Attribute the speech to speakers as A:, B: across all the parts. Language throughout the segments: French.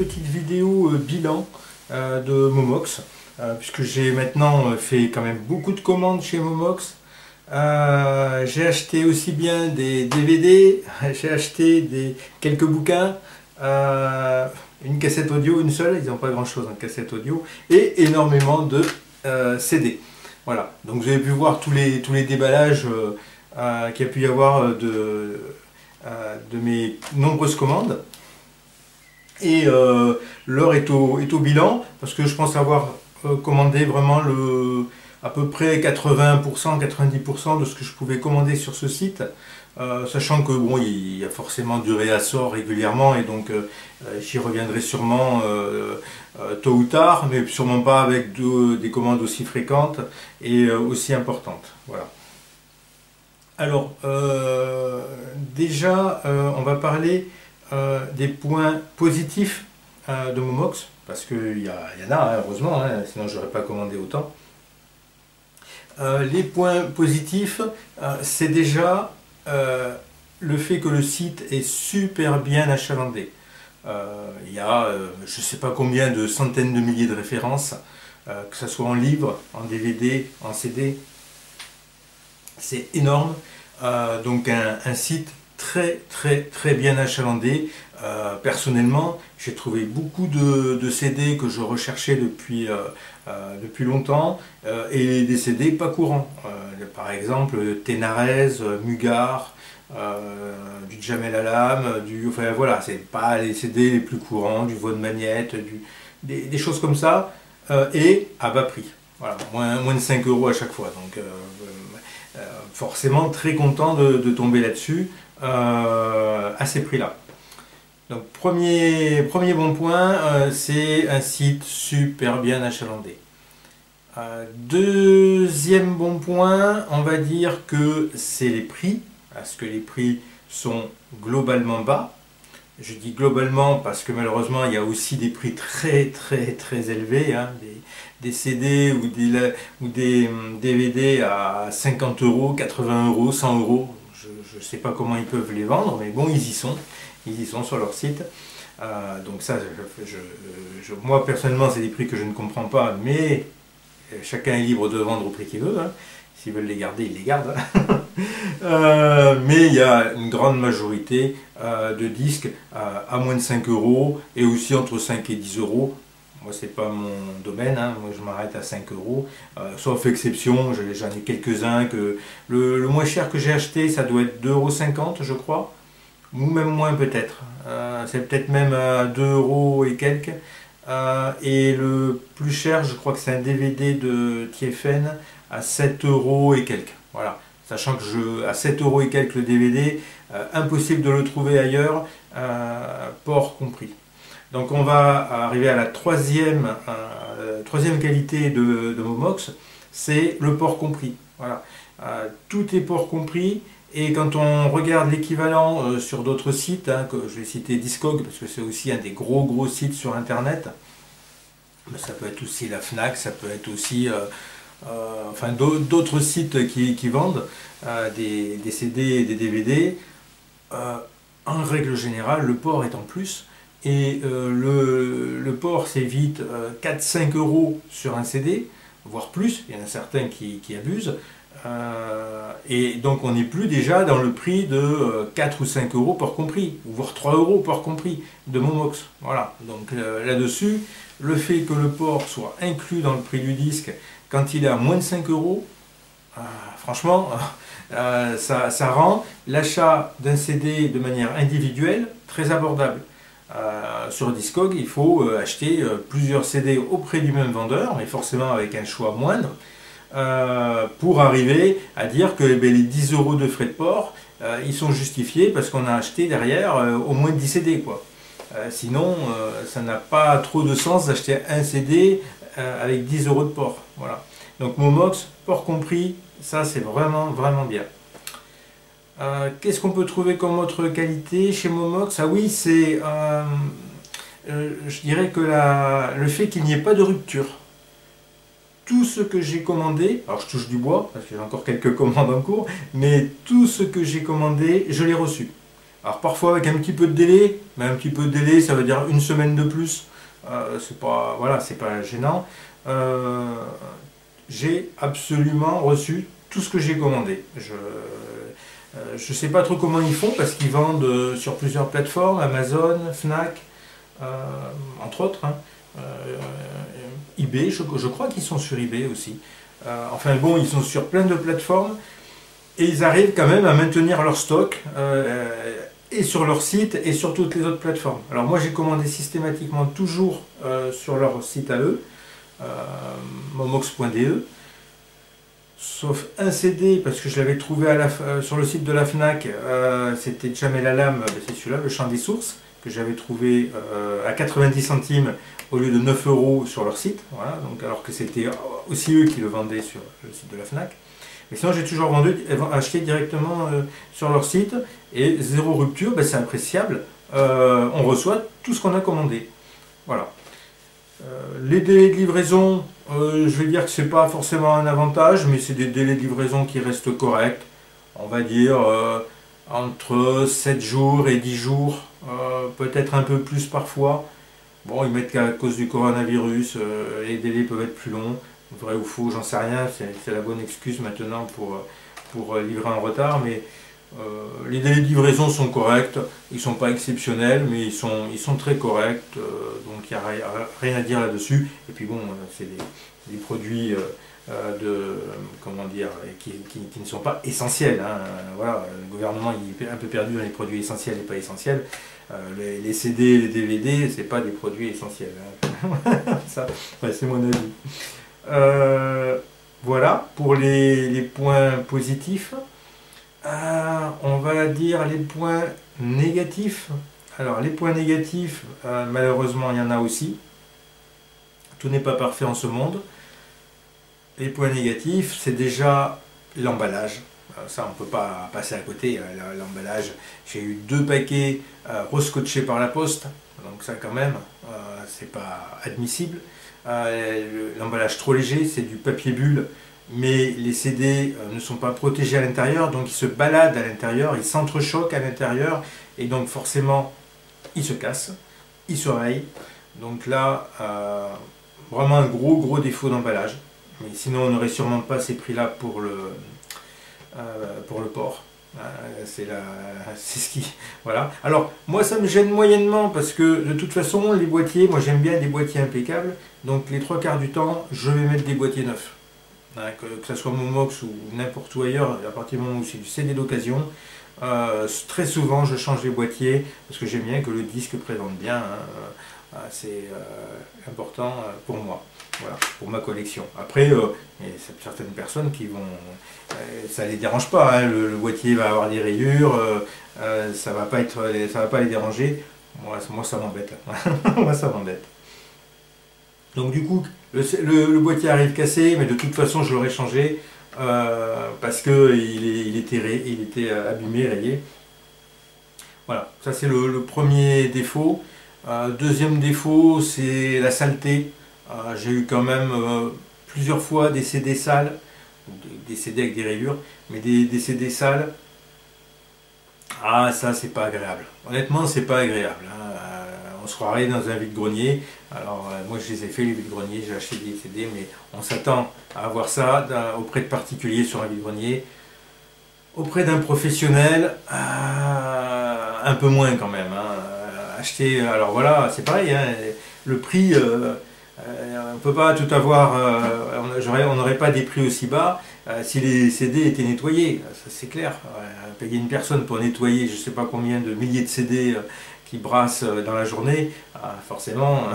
A: petite vidéo bilan de Momox, puisque j'ai maintenant fait quand même beaucoup de commandes chez Momox. J'ai acheté aussi bien des DVD, j'ai acheté quelques bouquins, une cassette audio, une seule, ils n'ont pas grand chose en cassette audio, et énormément de CD. Voilà, donc vous avez pu voir tous les déballages qu'il y a pu y avoir de mes nombreuses commandes. Et l'heure est au bilan, parce que je pense avoir commandé vraiment à peu près 80%, 90% de ce que je pouvais commander sur ce site, sachant que bon, il y a forcément du réassort régulièrement, et donc j'y reviendrai sûrement tôt ou tard, mais sûrement pas avec des commandes aussi fréquentes et aussi importantes. Voilà. Alors, déjà, on va parler des points positifs de Momox, parce qu'il y en a, hein, heureusement, hein, sinon je n'aurais pas commandé autant. Les points positifs, c'est déjà le fait que le site est super bien achalandé. Il y a je ne sais pas combien de centaines de milliers de références, que ce soit en livre, en DVD, en CD. C'est énorme. Donc un site très bien achalandé. Personnellement, j'ai trouvé beaucoup de CD que je recherchais depuis longtemps, et des CD pas courants. Par exemple, Ténarez, Mugard, du Jamel Alam, enfin voilà, c'est pas les CD les plus courants, du Von Magnette, des choses comme ça, et à bas prix. Voilà, moins de 5 € à chaque fois. Donc forcément très content de tomber là-dessus à ces prix-là. Donc premier bon point, c'est un site super bien achalandé. Deuxième bon point, on va dire que c'est les prix, parce que les prix sont globalement bas. Je dis globalement parce que malheureusement il y a aussi des prix très élevés, hein, des CD ou des DVD à 50 €, 80 €, 100 €. Je ne sais pas comment ils peuvent les vendre, mais bon, ils y sont sur leur site. Donc ça, moi personnellement, c'est des prix que je ne comprends pas, mais chacun est libre de vendre au prix qu'il veut, hein. S'ils veulent les garder, ils les gardent. Mais il y a une grande majorité de disques à moins de 5 € et aussi entre 5 et 10 €. Moi, c'est pas mon domaine, hein. Moi je m'arrête à 5 €, sauf exception, j'en ai quelques-uns que le moins cher que j'ai acheté, ça doit être 2,50 € je crois, ou même moins peut-être. C'est peut-être même à 2 € et quelques. Et le plus cher, je crois que c'est un DVD de TFN à 7 € et quelques. Voilà. Sachant que à 7 € et quelques le DVD, impossible de le trouver ailleurs, port compris. Donc on va arriver à la troisième qualité de Momox, c'est le port compris. Voilà. Tout est port compris. Et quand on regarde l'équivalent sur d'autres sites, hein, que je vais citer Discog, parce que c'est aussi un des gros sites sur Internet, mais ça peut être aussi la Fnac, ça peut être aussi enfin, d'autres sites qui vendent des CD et des DVD. En règle générale, le port est en plus, et le port c'est vite 4-5 € sur un CD, voire plus, il y en a certains qui abusent. Et donc on n'est plus déjà dans le prix de 4 ou 5 € port compris, voire 3 € port compris de Momox. Voilà, donc là-dessus, le fait que le port soit inclus dans le prix du disque quand il est à moins de 5 €, franchement, ça rend l'achat d'un CD de manière individuelle très abordable. Sur Discog, il faut acheter plusieurs CD auprès du même vendeur, mais forcément avec un choix moindre, pour arriver à dire que les 10 € de frais de port, ils sont justifiés parce qu'on a acheté derrière au moins 10 CD, quoi. Sinon, ça n'a pas trop de sens d'acheter un CD avec 10 € de port. Voilà. Donc Momox, port compris, ça c'est vraiment bien. Qu'est-ce qu'on peut trouver comme autre qualité chez Momox? Ah oui, c'est je dirais que le fait qu'il n'y ait pas de rupture. Tout ce que j'ai commandé, alors je touche du bois parce que j'ai encore quelques commandes en cours, mais tout ce que j'ai commandé, je l'ai reçu. Alors parfois avec un petit peu de délai, mais un petit peu de délai, ça veut dire une semaine de plus. C'est pas, voilà, c'est pas gênant. J'ai absolument reçu tout ce que j'ai commandé. Je sais pas trop comment ils font parce qu'ils vendent sur plusieurs plateformes, Amazon, Fnac, entre autres, hein. eBay, je crois qu'ils sont sur eBay aussi. Enfin bon, ils sont sur plein de plateformes et ils arrivent quand même à maintenir leur stock et sur leur site et sur toutes les autres plateformes. Alors moi j'ai commandé systématiquement toujours sur leur site à eux, momox.de, sauf un CD parce que je l'avais trouvé sur le site de la Fnac, c'était Jamel Alam, c'est celui-là, Le Chant des Sources, que j'avais trouvé à 90 centimes au lieu de 9 € sur leur site, voilà, donc, alors que c'était aussi eux qui le vendaient sur le site de la Fnac. Mais sinon j'ai toujours acheté directement sur leur site et zéro rupture, ben, c'est appréciable, on reçoit tout ce qu'on a commandé. Voilà. Les délais de livraison, je vais dire que c'est pas forcément un avantage, mais c'est des délais de livraison qui restent corrects. On va dire entre 7 jours et 10 jours, peut-être un peu plus parfois. Bon, ils mettent qu'à cause du coronavirus, les délais peuvent être plus longs. Vrai ou faux, j'en sais rien, c'est la bonne excuse maintenant pour livrer en retard, mais les délais de livraison sont corrects, ils ne sont pas exceptionnels, mais ils sont très corrects, donc il n'y a rien à dire là-dessus. Et puis bon, c'est des produits comment dire, qui ne sont pas essentiels, hein. Voilà, le gouvernement il est un peu perdu dans les produits essentiels et pas essentiels. Les CD, les DVD, c'est pas des produits essentiels, hein. Ça, ouais, c'est mon avis. Voilà pour les points positifs. On va dire les points négatifs. Alors les points négatifs, malheureusement il y en a aussi. Tout n'est pas parfait en ce monde. Les points négatifs, c'est déjà l'emballage. Ça, on ne peut pas passer à côté. L'emballage, j'ai eu 2 paquets rescotchés par la poste. Donc ça quand même, c'est pas admissible. L'emballage trop léger, c'est du papier bulle. Mais les CD ne sont pas protégés à l'intérieur, donc ils se baladent à l'intérieur, ils s'entrechoquent à l'intérieur, et donc forcément, ils se cassent, ils se rayent. Donc là, vraiment un gros défaut d'emballage. Mais sinon, on n'aurait sûrement pas ces prix-là pour le port. C'est ce qui... Voilà. Alors, moi, ça me gêne moyennement, parce que de toute façon, les boîtiers, moi j'aime bien des boîtiers impeccables, donc les 3/4 du temps, je vais mettre des boîtiers neufs. Que ce soit Momox ou n'importe où ailleurs, à partir du moment où c'est du CD d'occasion, très souvent je change les boîtiers parce que j'aime bien que le disque présente bien, hein. C'est important pour moi, voilà, pour ma collection. Après, il y a certaines personnes qui vont, ça les dérange pas, hein. Le boîtier va avoir des rayures, ça va pas les déranger. Moi ça m'embête. Moi ça m'embête. Donc du coup, le boîtier arrive cassé, mais de toute façon je l'aurais changé parce qu'il était abîmé, rayé. Voilà, ça c'est le premier défaut. Deuxième défaut, c'est la saleté. J'ai eu quand même plusieurs fois des CD sales, des CD avec des rayures, mais des CD sales. Ah, ça c'est pas agréable. Honnêtement, c'est pas agréable, hein. On se croirait dans un vide-grenier. Alors moi je les ai fait les vide-greniers, j'ai acheté des CD, mais on s'attend à avoir ça auprès de particuliers sur un vide-grenier. Auprès d'un professionnel, un peu moins quand même, hein. Acheter, alors voilà, c'est pareil, hein, le prix, on ne peut pas tout avoir, on n'aurait pas des prix aussi bas si les CD étaient nettoyés, ça c'est clair. Payer une personne pour nettoyer je ne sais pas combien de milliers de CD qui brassent dans la journée, forcément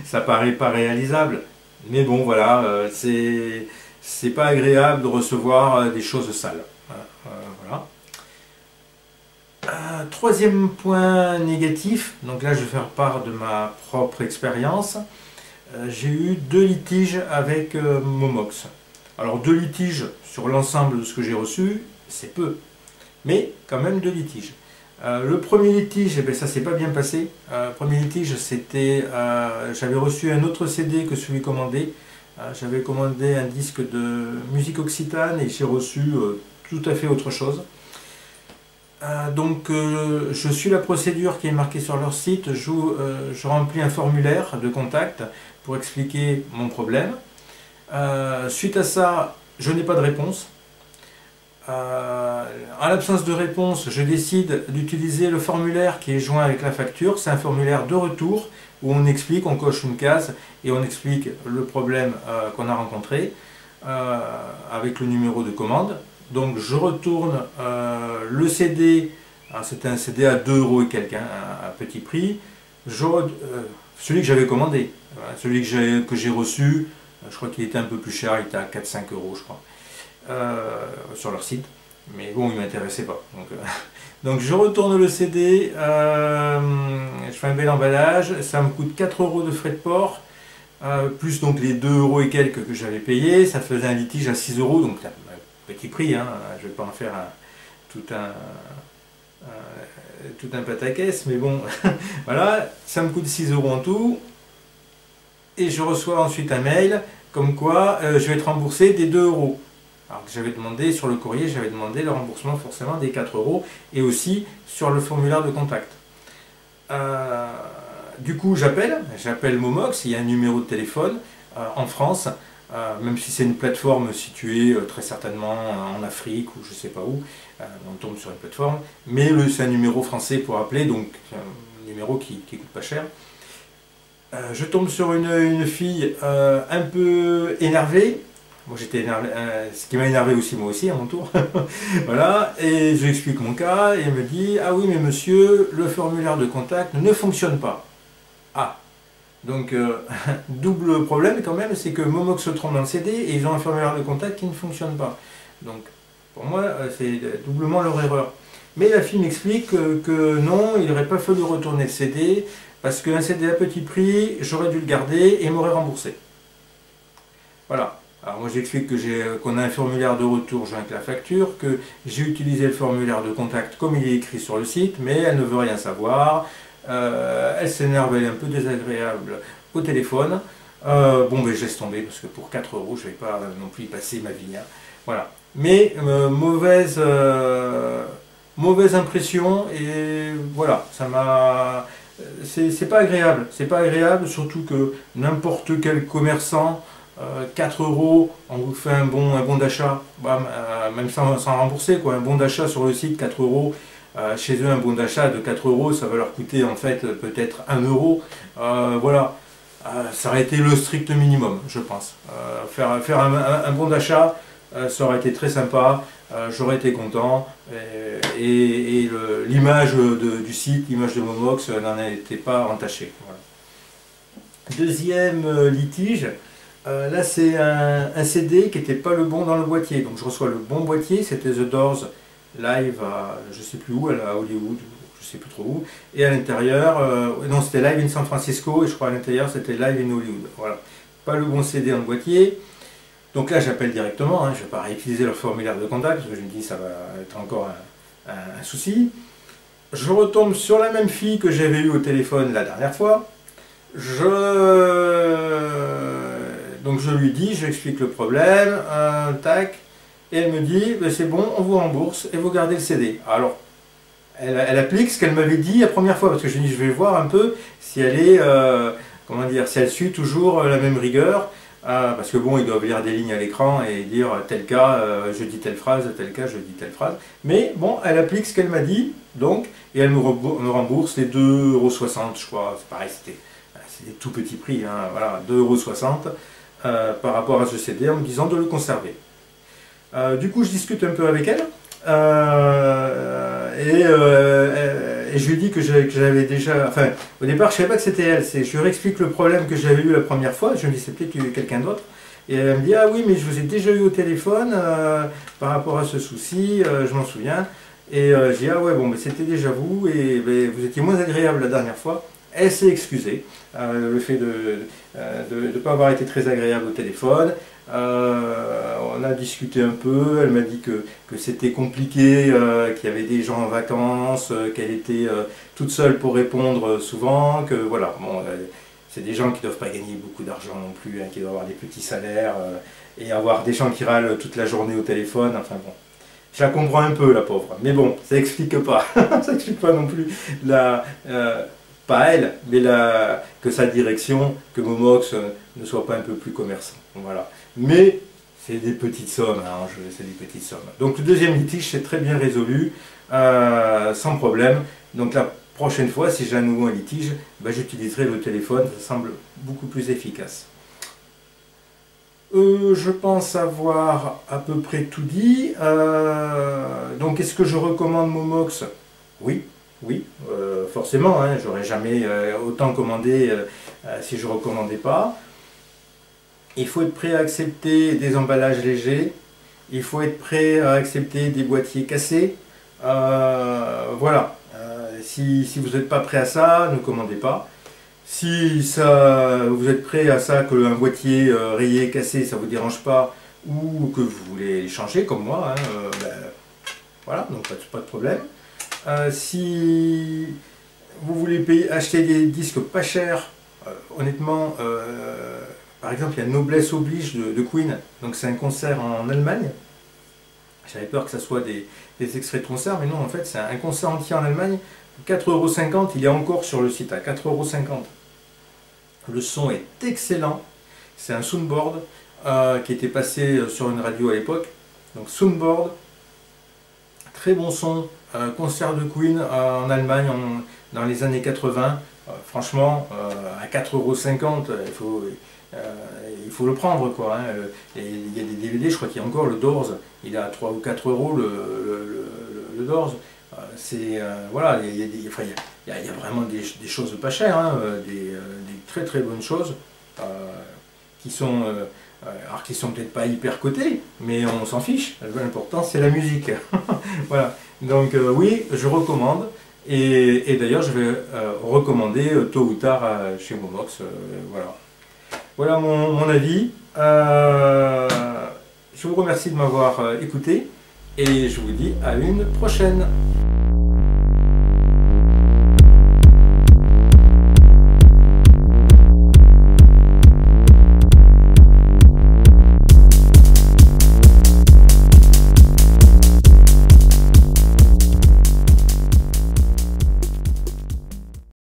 A: ça paraît pas réalisable. Mais bon voilà, c'est pas agréable de recevoir des choses sales. Voilà. Troisième point négatif, donc là je vais faire part de ma propre expérience. J'ai eu 2 litiges avec Momox. Alors 2 litiges sur l'ensemble de ce que j'ai reçu, c'est peu, mais quand même 2 litiges. Le premier litige, eh bien, ça s'est pas bien passé. Le premier litige, c'était, j'avais reçu un autre CD que celui commandé. J'avais commandé un disque de musique occitane et j'ai reçu tout à fait autre chose. Je suis la procédure qui est marquée sur leur site, je remplis un formulaire de contact pour expliquer mon problème. Suite à ça, je n'ai pas de réponse. En l'absence de réponse, je décide d'utiliser le formulaire qui est joint avec la facture. C'est un formulaire de retour où on explique, on coche une case et on explique le problème qu'on a rencontré avec le numéro de commande. Donc je retourne le CD, c'était un CD à 2 € et quelques, hein, à petit prix, celui que j'avais commandé, celui que j'ai reçu, je crois qu'il était un peu plus cher, il était à 4-5 € je crois. Sur leur site, mais bon, il ne m'intéressait pas. Donc je retourne le CD, je fais un bel emballage, ça me coûte 4 € de frais de port, plus donc les 2 € et quelques que j'avais payé, ça faisait un litige à 6 €, donc un petit prix, hein, je ne vais pas en faire tout un pataquès, mais bon, voilà, ça me coûte 6 € en tout, et je reçois ensuite un mail comme quoi je vais être remboursé des 2 €. Alors que j'avais demandé sur le courrier, j'avais demandé le remboursement forcément des 4 € et aussi sur le formulaire de contact. Du coup, j'appelle Momox, il y a un numéro de téléphone en France, même si c'est une plateforme située très certainement en Afrique ou je ne sais pas où, on tombe sur une plateforme, mais c'est un numéro français pour appeler, donc un numéro qui ne coûte pas cher. Je tombe sur une fille un peu énervée. Moi j'étais énervé, ce qui m'a énervé aussi moi aussi à mon tour. Voilà, et je lui explique mon cas et elle me dit: ah oui mais monsieur, le formulaire de contact ne fonctionne pas. Ah, donc double problème quand même, c'est que Momox se trompe dans le CD et ils ont un formulaire de contact qui ne fonctionne pas. Donc pour moi c'est doublement leur erreur. Mais la fille m'explique que non, il n'aurait pas fallu retourner le CD parce qu'un CD à petit prix, j'aurais dû le garder et m'aurait remboursé. Voilà. Alors moi j'explique qu'on a un formulaire de retour joint avec la facture, que j'ai utilisé le formulaire de contact comme il est écrit sur le site, mais elle ne veut rien savoir, elle s'énerve, elle est un peu désagréable au téléphone. Bon ben je laisse tomber parce que pour 4 € je ne vais pas non plus y passer ma vie. Hein. Voilà. Mais mauvaise impression et voilà, ça m'a... C'est pas agréable, surtout que n'importe quel commerçant 4 €, on vous fait un bon d'achat, même sans rembourser, quoi, un bon d'achat sur le site, 4 €, chez eux un bon d'achat de 4 €, ça va leur coûter en fait peut-être 1 €, voilà, ça aurait été le strict minimum, je pense. Faire un bon d'achat, ça aurait été très sympa, j'aurais été content, et l'image du site, l'image de Momox n'en était pas entachée. Voilà. Deuxième litige. Là c'est un CD qui n'était pas le bon dans le boîtier, donc je reçois le bon boîtier, c'était The Doors live à je sais plus où, à Hollywood, je sais plus trop où, et à l'intérieur, non c'était live in San Francisco et je crois à l'intérieur c'était live in Hollywood, voilà, pas le bon CD dans le boîtier, donc là j'appelle directement, hein, je ne vais pas réutiliser leur formulaire de contact parce que je me dis ça va être encore un souci. Je retombe sur la même fille que j'avais eue au téléphone la dernière fois, donc je lui dis, je lui explique le problème, tac, et elle me dit, ben c'est bon, on vous rembourse et vous gardez le CD. Alors, elle applique ce qu'elle m'avait dit la première fois, parce que je dis, je vais voir un peu si elle est, comment dire, si elle suit toujours la même rigueur, parce que bon, ils doivent lire des lignes à l'écran et dire, tel cas, je dis telle phrase, tel cas, je dis telle phrase. Mais bon, elle applique ce qu'elle m'a dit, donc, et elle me rembourse les 2,60 €, je crois, c'est pareil, c'est des tout petits prix, hein, voilà, 2,60 € par rapport à ce CD en me disant de le conserver. Du coup je discute un peu avec elle et je lui dis que j'avais déjà... Enfin au départ je ne savais pas que c'était elle, je lui réexplique le problème que j'avais eu la première fois, je me dis c'est peut-être quelqu'un d'autre. Et elle me dit ah oui mais je vous ai déjà eu au téléphone par rapport à ce souci, je m'en souviens. Et je dis ah ouais bon mais c'était déjà vous et vous étiez moins agréable la dernière fois. Elle s'est excusée, le fait de ne pas avoir été très agréable au téléphone. On a discuté un peu, elle m'a dit que c'était compliqué, qu'il y avait des gens en vacances, qu'elle était toute seule pour répondre souvent, que voilà, bon, c'est des gens qui ne doivent pas gagner beaucoup d'argent non plus, hein, qui doivent avoir des petits salaires, et avoir des gens qui râlent toute la journée au téléphone, enfin bon. Je la comprends un peu, la pauvre. Mais bon, ça explique pas. Ça explique pas non plus pas elle, mais que sa direction, que Momox ne soit pas un peu plus commerçant. Voilà. Mais c'est des petites sommes, hein, c'est des petites sommes. Donc le deuxième litige, c'est très bien résolu, sans problème. Donc la prochaine fois, si j'ai à nouveau un litige, ben, j'utiliserai le téléphone, ça semble beaucoup plus efficace. Je pense avoir à peu près tout dit. Donc est-ce que je recommande Momox? Oui, oui, forcément, hein, j'aurais jamais autant commandé si je ne recommandais pas. Il faut être prêt à accepter des emballages légers, il faut être prêt à accepter des boîtiers cassés. Voilà, si vous n'êtes pas prêt à ça, ne commandez pas. Si vous êtes prêt à ça, que un boîtier rayé, cassé, ça ne vous dérange pas, ou que vous voulez les changer comme moi, hein, ben, voilà, donc pas de problème. Si vous voulez acheter des disques pas chers, honnêtement, par exemple, il y a Noblesse Oblige de Queen, donc c'est un concert en Allemagne. J'avais peur que ça soit des extraits de concert, mais non, en fait, c'est un concert entier en Allemagne. 4,50 €, il est encore sur le site à 4,50 €. Le son est excellent. C'est un soundboard qui était passé sur une radio à l'époque. Donc soundboard, très bon son, concert de Queen en Allemagne dans les années 80. Franchement, à 4,50 €, il faut le prendre, quoi, hein. Il y a des DVD, je crois qu'il y a encore le Doors, il est à 3 ou 4 € le Doors. Voilà, il y a vraiment des choses pas chères, hein, des très très bonnes choses qui sont alors qui sont peut-être pas hyper cotées, mais on s'en fiche. L'important c'est la musique. Voilà. Donc oui, je recommande. Et d'ailleurs, je vais recommander tôt ou tard chez Momox. Voilà. Voilà mon avis. Je vous remercie de m'avoir écouté et je vous dis à une prochaine.